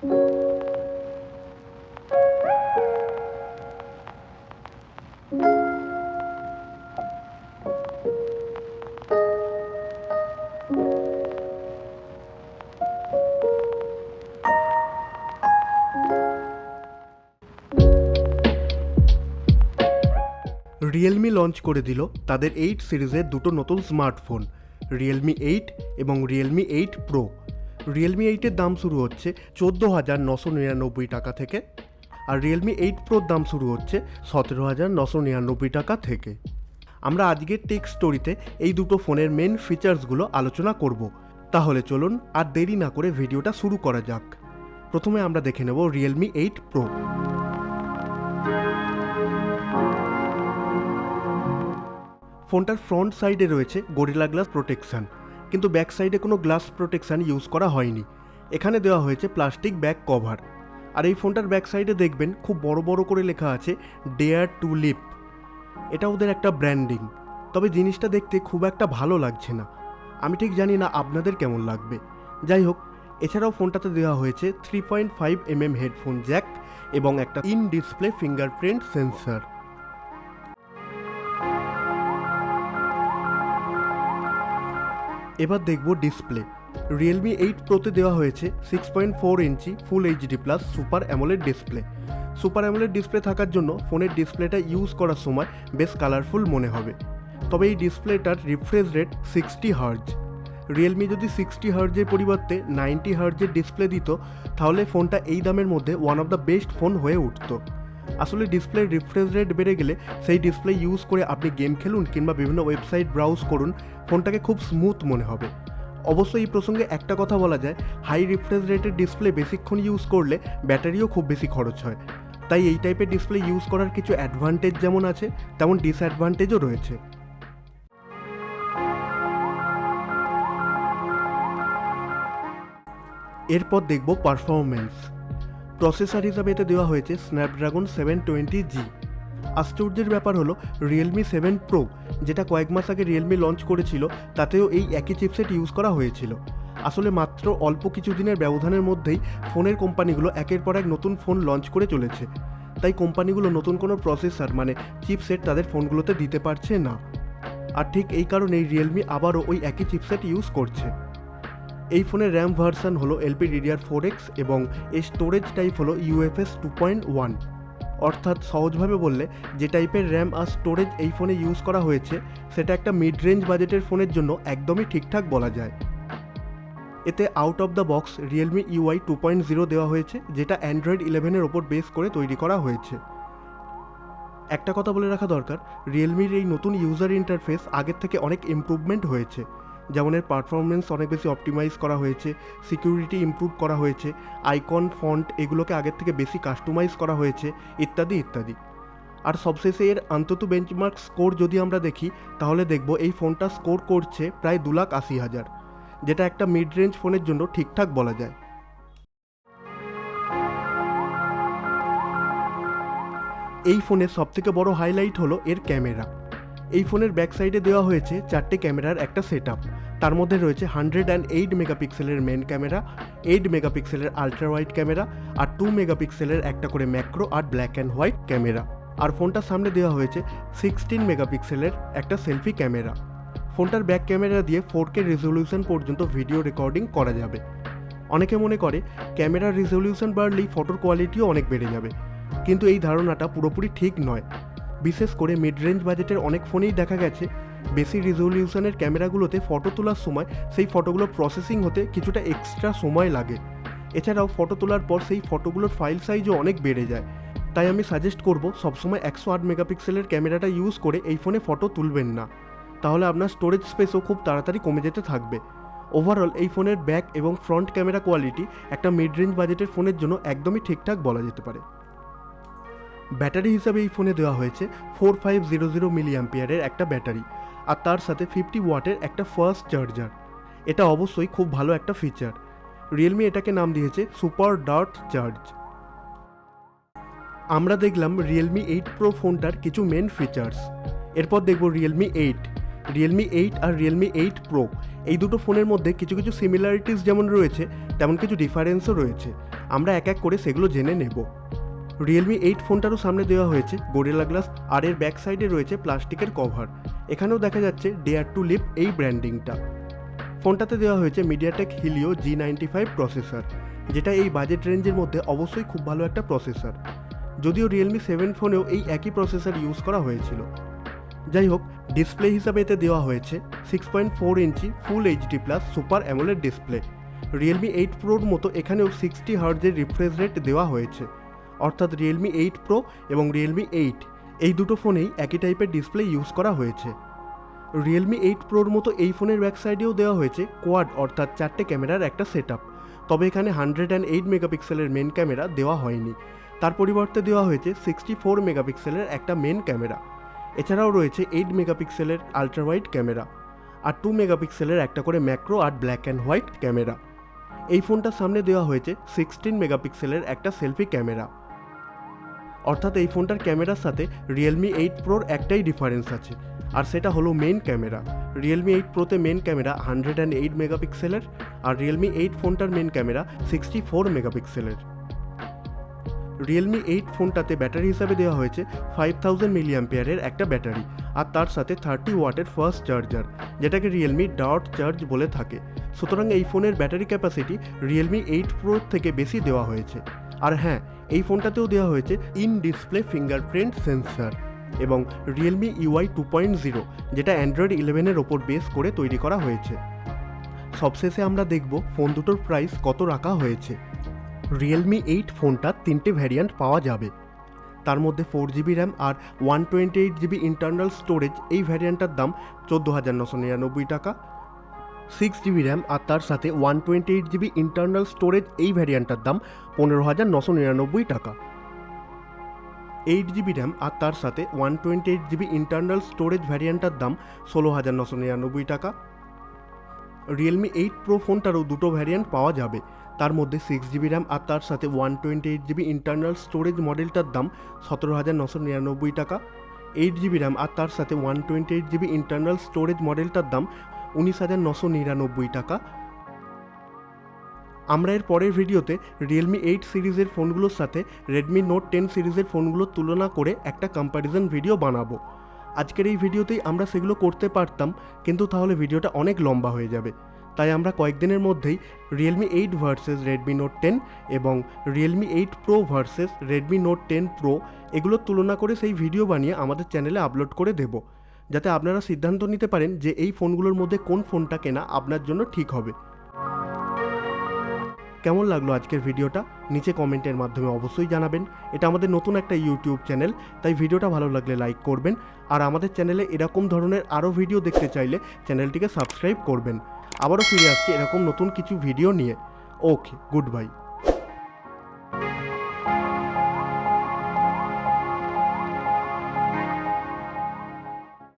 Realme launch করে দিল তাদের 8 সিরিজের দুটো নতুন স্মার্টফোন, রিয়েলমি 8 এবং রিয়েলমি 8 প্রো। রিয়েলমি 8-এর দাম শুরু হচ্ছে 14,999 টাকা থেকে, আর রিয়েলমি 8 প্রোর দাম শুরু হচ্ছে 17,999 টাকা থেকে। আমরা আজকের টেক স্টোরিতে এই দুটো ফোনের মেন ফিচার্সগুলো আলোচনা করব। তাহলে চলুন আর দেরি না করে ভিডিওটা শুরু করা যাক। প্রথমে আমরা দেখে নেব রিয়েলমি 8 প্রো। ফোনটার ফ্রন্ট সাইডে রয়েছে গরিলা গ্লাস প্রোটেকশান, কিন্তু ব্যাক সাইডে কোনো গ্লাস প্রোটেকশান ইউজ করা হয়নি। এখানে দেওয়া হয়েছে প্লাস্টিক ব্যাক কভার। আর এই ফোনটার ব্যাক সাইডে দেখবেন খুব বড় বড় করে লেখা আছে ডেয়ার টু লিভ। এটা ওদের একটা ব্র্যান্ডিং, তবে জিনিসটা দেখতে খুব একটা ভালো লাগছে না। আমি ঠিক জানি না আপনাদের কেমন লাগবে। যাই হোক, এছাড়াও ফোনটাতে দেওয়া হয়েছে 3.5mm হেডফোন জ্যাক এবং একটা ইন ডিসপ্লে ফিঙ্গারপ্রিন্ট সেন্সর। এবার দেখব ডিসপ্লে। রিয়েলমি 8 প্রোতে দেওয়া হয়েছে 6.4 inch full HD plus super AMOLED display. Super AMOLED display থাকার জন্য ফোনের ডিসপ্লেটা ইউজ করার সময় বেশ কালারফুল মনে হবে। তবে এই ডিসপ্লেটার রিফ্রেশ রেট 60 হার্জ। রিয়েলমি যদি 60 হার্জের পরিবর্তে 90 হার্জের ডিসপ্লে দিত, তাহলে ফোনটা এই দামের মধ্যে one of the best phone হয়ে উঠত। আসলে ডিসপ্লের রিফ্রেশ রেট বেড়ে গেলে সেই ডিসপ্লে ইউজ করে আপনি গেম খেলুন কিংবা বিভিন্ন ওয়েবসাইট ব্রাউজ করুন, ফোনটাকে খুব স্মুথ মনে হবে। অবশ্যই এই প্রসঙ্গে একটা কথা বলা যায়, হাই রিফ্রেশ রেটের ডিসপ্লে বেশিক্ষণ ইউজ করলে ব্যাটারিও খুব বেশি খরচ হয়। তাই এই টাইপের ডিসপ্লে ইউজ করার কিছু অ্যাডভান্টেজ যেমন আছে, তেমন ডিসঅ্যাডভান্টেজও রয়েছে। এরপর দেখব পারফরমেন্স। প্রসেসর হিসাবে এতে দেওয়া হয়েছে স্ন্যাপড্রাগন 720G। আশ্চর্যের ব্যাপার হলো রিয়েলমি 7 প্রো, যেটা কয়েক মাস আগে রিয়েলমি লঞ্চ করেছিল, তাতেও এই একই চিপসেট ইউজ করা হয়েছিল। আসলে মাত্র অল্প কিছু দিনের ব্যবধানের মধ্যেই ফোনের কোম্পানিগুলো একের পর এক নতুন ফোন লঞ্চ করে চলেছে। তাই কোম্পানিগুলো নতুন কোনো প্রসেসর মানে চিপসেট তাদের ফোনগুলোতে দিতে পারছে না। আর ঠিক এই কারণেই রিয়েলমি আবারও ওই একই চিপসেট ইউজ করছে। এই ফোনের র্যাম ভার্সান হলো LPDDR4X এবং এর স্টোরেজ টাইপ হলো UFS 2.1। অর্থাৎ সহজভাবে বললে, যে টাইপের র্যাম আর স্টোরেজ এই ফোনে ইউজ করা হয়েছে সেটা একটা মিড রেঞ্জ বাজেটের ফোনের জন্য একদমই ঠিকঠাক বলা যায়। এতে out of the box Realme UI 2.0 দেওয়া হয়েছে, যেটা অ্যান্ড্রয়েড 11-এর ওপর বেস করে তৈরি করা হয়েছে। একটা কথা বলে রাখা দরকার, রিয়েলমির এই নতুন ইউজার ইন্টারফেস আগের থেকে অনেক ইমপ্রুভমেন্ট হয়েছে। যেমন এর পারফরমেন্স অনেক বেশি অপটিমাইজ করা হয়েছে, সিকিউরিটি ইমপ্রুভ করা হয়েছে, আইকন ফন্ট এগুলোকে আগের থেকে বেশি কাস্টমাইজ করা হয়েছে, ইত্যাদি ইত্যাদি। আর সবশেষে এর অন্তত বেঞ্চমার্ক স্কোর যদি আমরা দেখি, তাহলে দেখব এই ফোনটা স্কোর করছে প্রায় 2,80,000, যেটা একটা মিড রেঞ্জ ফোনের জন্য ঠিকঠাক বলা যায়। এই ফোনের সবথেকে বড় হাইলাইট হলো এর ক্যামেরা। এই ফোনের ব্যাক সাইডে দেওয়া হয়েছে 4টে ক্যামেরার একটা সেটআপ। তার মধ্যে রয়েছে 108 মেগাপিক্সেলের মেন ক্যামেরা, 8 মেগাপিক্সেলের আলট্রা ওয়াইড ক্যামেরা আর 2 মেগাপিক্সেলের একটা করে ম্যাক্রো আর ব্ল্যাক অ্যান্ড হোয়াইট ক্যামেরা। আর ফোনটার সামনে দেওয়া হয়েছে 16 মেগাপিক্সেলের একটা সেলফি ক্যামেরা। ফোনটার ব্যাক ক্যামেরা দিয়ে 4K রেজলিউশন পর্যন্ত ভিডিও রেকর্ডিং করা যাবে। অনেকে মনে করে ক্যামেরার রেজলিউশন বাড়লেই ফটোর কোয়ালিটিও অনেক বেড়ে যাবে, কিন্তু এই ধারণাটা পুরোপুরি ঠিক নয়। বিশেষ করে মিড রেঞ্জ বাজেটের অনেক ফোনেই দেখা গেছে বেশি রেজলিউশনের ক্যামেরাগুলোতে ফটো তোলার সময় সেই ফটোগুলো প্রসেসিং হতে কিছুটা এক্সট্রা সময় লাগে। এছাড়াও ফটো তোলার পর সেই ফটোগুলোর ফাইল সাইজও অনেক বেড়ে যায়। তাই আমি সাজেস্ট করব সবসময় 108 মেগাপিক্সেলের ক্যামেরাটা ইউজ করে এই ফোনে ফটো তুলবেন না, তাহলে আপনার স্টোরেজ স্পেসও খুব তাড়াতাড়ি কমে যেতে থাকবে। ওভারঅল এই ফোনের ব্যাক এবং ফ্রন্ট ক্যামেরা কোয়ালিটি একটা মিড রেঞ্জ বাজেটের ফোনের জন্য একদমই ঠিকঠাক বলা যেতে পারে। ব্যাটারি হিসাবে এই ফোনে দেওয়া হয়েছে 4500 মিলিঅ্যাম্পিয়ারের একটা ব্যাটারি, আর তার সাথে 50 ওয়াটের একটা ফাস্ট চার্জার। এটা অবশ্যই খুব ভালো একটা ফিচার। রিয়েলমি এটাকে নাম দিয়েছে সুপার ডার্ট চার্জ। আমরা দেখলাম রিয়েলমি 8 প্রো ফোনটার কিছু মেন ফিচার্স। এরপর দেখব রিয়েলমি 8। রিয়েলমি 8 আর রিয়েলমি 8 প্রো এই দুটো ফোনের মধ্যে কিছু কিছু সিমিলারিটিস যেমন রয়েছে, তেমন কিছু ডিফারেন্সও রয়েছে। আমরা এক এক করে সেগুলো জেনে নেব। রিয়েলমি 8 ফোনটারও সামনে দেওয়া হয়েছে গোরিলা গ্লাস, আর এর ব্যাক সাইডে রয়েছে প্লাস্টিকের কভার। এখানেও দেখা যাচ্ছে ডেয়ার টু লিভ এই ব্র্যান্ডিংটা। ফোনটাতে দেওয়া হয়েছে মিডিয়াটেক হিলিও G95 প্রসেসর, যেটা এই বাজেট রেঞ্জের মধ্যে অবশ্যই খুব ভালো একটা প্রসেসর। যদিও রিয়েলমি 7 ফোনেও এই একই প্রসেসর ইউজ করা হয়েছিল। যাই হোক, ডিসপ্লে হিসাবে এতে দেওয়া হয়েছে 6.4 inch full HD plus super AMOLED display. Realme 8 প্রোর মতো এখানেও 60 হার্টজের রিফ্রেশ রেট দেওয়া হয়েছে, অর্থাৎ রিয়েলমি 8 প্রো এবং রিয়েলমি 8 এই দুটো ফোনেই একই টাইপের ডিসপ্লে ইউজ করা হয়েছে। রিয়েলমি 8 প্রোর মতো এই ফোনের ব্যাক সাইডেও দেওয়া হয়েছে কোয়াড অর্থাৎ 4টে ক্যামেরার একটা সেটআপ। তবে এখানে 108 মেগাপিক্সেলের মেন ক্যামেরা দেওয়া হয়নি, তার পরিবর্তে দেওয়া হয়েছে 64 মেগাপিক্সেলের একটা মেন ক্যামেরা। এছাড়াও রয়েছে 8 মেগাপিক্সেলের আলট্রা ওয়াইড ক্যামেরা আর 2 মেগাপিক্সেলের একটা করে ম্যাক্রো আর ব্ল্যাক অ্যান্ড হোয়াইট ক্যামেরা। এই ফোনটার সামনে দেওয়া হয়েছে 16 মেগাপিক্সেলের একটা সেলফি ক্যামেরা। অর্থাৎ এই ফোনটার ক্যামেরার সাথে রিয়েলমি 8 প্রোর একটাই ডিফারেন্স আছে, আর সেটা হলো মেন ক্যামেরা। রিয়েলমি 8 প্রোতে মেন ক্যামেরা 108 মেগাপিক্সেলের, আর রিয়েলমি 8 ফোনটার মেন ক্যামেরা 64 মেগাপিক্সেলের। রিয়েলমি 8 ফোনটাতে ব্যাটারি হিসাবে দেওয়া হয়েছে 5000 মিলিঅ্যাম্পিয়ারের একটা ব্যাটারি, আর তার সাথে 30 ওয়াটের ফাস্ট চার্জার, যেটাকে রিয়েলমি ডট চার্জ বলে থাকে। সুতরাং এই ফোনের ব্যাটারি ক্যাপাসিটি রিয়েলমি 8 প্রোর থেকে বেশি দেওয়া হয়েছে। আর হ্যাঁ, এই ফোনটাতেও দেওয়া হয়েছে ইন ডিসপ্লে ফিঙ্গারপ্রিন্ট সেন্সর এবং রিয়েলমি UI 2.0, যেটা অ্যান্ড্রয়েড 11-এর ওপর বেস করে তৈরি করা হয়েছে। সবশেষে আমরা দেখব ফোন দুটোর প্রাইস কত রাখা হয়েছে। রিয়েলমি 8 ফোনটার 3টে ভ্যারিয়েন্ট পাওয়া যাবে। তার মধ্যে 4GB র্যাম আর 128GB ইন্টারনাল স্টোরেজ এই ভ্যারিয়েন্টটার দাম 14,999 টাকা। 6GB র্যাম আর তার সাথে 128GB ইন্টারনাল স্টোরেজ এই ভ্যারিয়েন্টটার দাম 15,999 টাকা। 8GB র্যাম আর তার সাথে 128GB ইন্টারনাল স্টোরেজ ভ্যারিয়েন্টটার দাম 16,999 টাকা। রিয়েলমি 8 প্রো ফোনটারও দুটো ভ্যারিয়েন্ট পাওয়া যাবে। তার মধ্যে 6GB র্যাম আর তার সাথে 128GB ইন্টারনাল স্টোরেজ মডেলটার দাম 17,999 টাকা। 8GB র্যাম আর তার সাথে 128GB ইন্টারনাল স্টোরেজ মডেলটার দাম 19,999 টাকা। আমরা এর পরের ভিডিওতে রিয়েলমি 8 সিরিজের ফোনগুলোর সাথে রেডমি নোট 10 সিরিজের ফোনগুলোর তুলনা করে একটা কম্প্যারিজন ভিডিও বানাবো। আজকের এই ভিডিওতেই আমরা সেগুলো করতে পারতাম, কিন্তু তাহলে ভিডিওটা অনেক লম্বা হয়ে যাবে। তাই আমরা কয়েকদিনের মধ্যেই রিয়েলমি 8 ভার্সেস রেডমি নোট 10 এবং Realme 8 pro versus Redmi note 10 pro এগুলোর তুলনা করে সেই ভিডিও বানিয়ে আমাদের চ্যানেলে আপলোড করে দেব, যাতে আপনারা সিদ্ধান্ত নিতে পারেন যে এই ফোনগুলোর মধ্যে কোন ফোনটা কেনা আপনার জন্য ঠিক হবে। কেমন লাগলো আজকের ভিডিওটা নিচে কমেন্টের মাধ্যমে অবশ্যই জানাবেন। এটা আমাদের নতুন একটা ইউটিউব চ্যানেল, তাই ভিডিওটা ভালো লাগলে লাইক করবেন, আর আমাদের চ্যানেলে এরকম ধরনের আরও ভিডিও দেখতে চাইলে চ্যানেলটিকে সাবস্ক্রাইব করবেন। আবারও ফিরে আসছি এরকম নতুন কিছু ভিডিও নিয়ে। ওকে, গুড বাই।